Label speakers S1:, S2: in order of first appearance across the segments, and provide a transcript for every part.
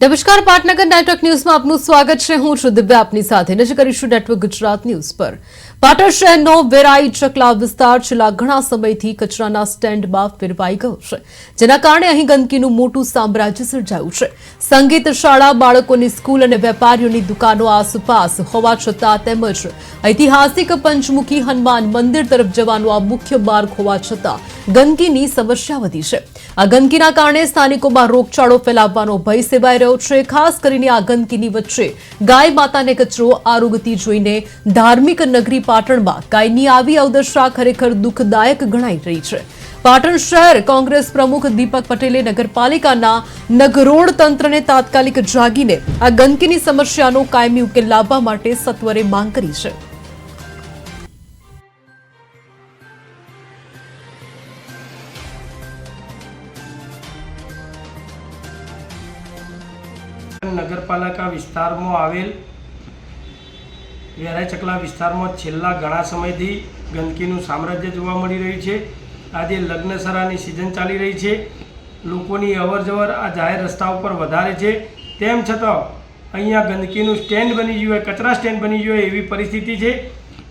S1: નમસ્કાર, પાટનગર નેટવર્ક ન્યૂઝમાં આપનું સ્વાગત છે। હું છું દિવ્યા, આપની સાથે નજર કરીશું નેટવર્ક ગુજરાત ન્યૂઝ પર। પાટણ શહેરનો વેરાઈ ચકલા વિસ્તાર છેલ્લા ઘણા સમયથી કચરાના સ્ટેન્ડમાં ફેરવાઈ ગયો છે, જેના કારણે અહીં ગંદકીનું મોટું સામ્રાજ્ય સર્જાયું છે। સંગીત શાળા, બાળકોની સ્કૂલ અને વેપારીઓની દુકાનો આસપાસ હોવા છતાં તેમજ ઐતિહાસિક પંચમુખી હનુમાન મંદિર તરફ જવાનો આ મુખ્ય માર્ગ હોવા છતાં ગંદકીની સમસ્યા વધી છે। આ ગંદકીના કારણે સ્થાનિકોમાં રોગચાળો ફેલાવવાનો ભય સેવાઈ રહ્યો છે। ખાસ કરીને આ ગંદકીની વચ્ચે ગાય માતાને કચરો આરોગતી જોઈને ધાર્મિક નગરી પાટણમાં ગાયની આવી અવદશા ખરેખર દુઃખદાયક ગણાઈ રહી છે। પાટણ શહેર કોંગ્રેસ પ્રમુખ દીપક પટેલે નગરપાલિકાના નગરોળ તંત્રને તાત્કાલિક જાગીને આ ગંદકીની સમસ્યાનો કાયમી ઉકેલ લાવવા માટે સત્વરે માંગ કરી છે।
S2: નગરપાલિકા વિસ્તારમાં આવેલ વેરાઈ ચકલા વિસ્તારમાં છેલ્લા ઘણા સમયથી ગંદકીનું સામ્રાજ્ય જોવા મળી રહ્યું છે। આજે લગ્નસરાની સિઝન ચાલી રહી છે, લોકોની અવરજવર આ જાહેર રસ્તા ઉપર વધારે છે, તેમ છતાં અહીંયા ગંદકીનું સ્ટેન્ડ બની ગયું હોય, કચરા સ્ટેન્ડ બની ગયું હોય એવી પરિસ્થિતિ છે।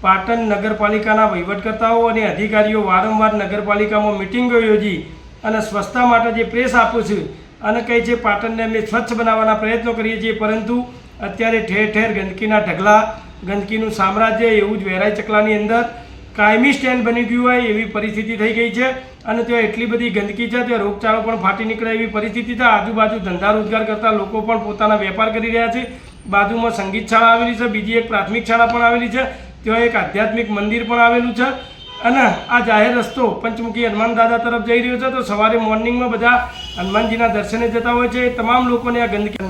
S2: પાટણ નગરપાલિકાના વહીવટકર્તાઓ અને અધિકારીઓ વારંવાર નગરપાલિકામાં મિટિંગો યોજી અને સ્વચ્છતા માટે જે પ્રેસ આપ્યો છે અને કહે છે પાટણને અમે સ્વચ્છ બનાવવાના પ્રયત્નો કરીએ છીએ, પરંતુ અત્યારે ઠેર ઠેર ગંદકીના ઢગલા, ગંદકીનું સામ્રાજ્ય એવું જ વેરાઈ ચકલાની અંદર કાયમી સ્ટેન્ડ બની ગયું હોય એવી પરિસ્થિતિ થઈ ગઈ છે। અને ત્યાં એટલી બધી ગંદકી છે, ત્યાં રોગચાળો પણ ફાટી નીકળે એવી પરિસ્થિતિ છે। આજુબાજુ ધંધા રોજગાર કરતા લોકો પણ પોતાના વેપાર કરી રહ્યા છે। બાજુમાં સંગીત શાળા આવેલી છે, બીજી એક પ્રાથમિક શાળા પણ આવેલી છે, ત્યાં એક આધ્યાત્મિક મંદિર પણ આવેલું છે અને આ જાહેર રસ્તો પંચમુખી હનુમાન દાદા તરફ જઈ રહ્યો છે। તો સવારે મોર્નિંગમાં બધા હનુમાનજીના દર્શને જતા હોય છે। તમામ લોકોને આ ગંદકી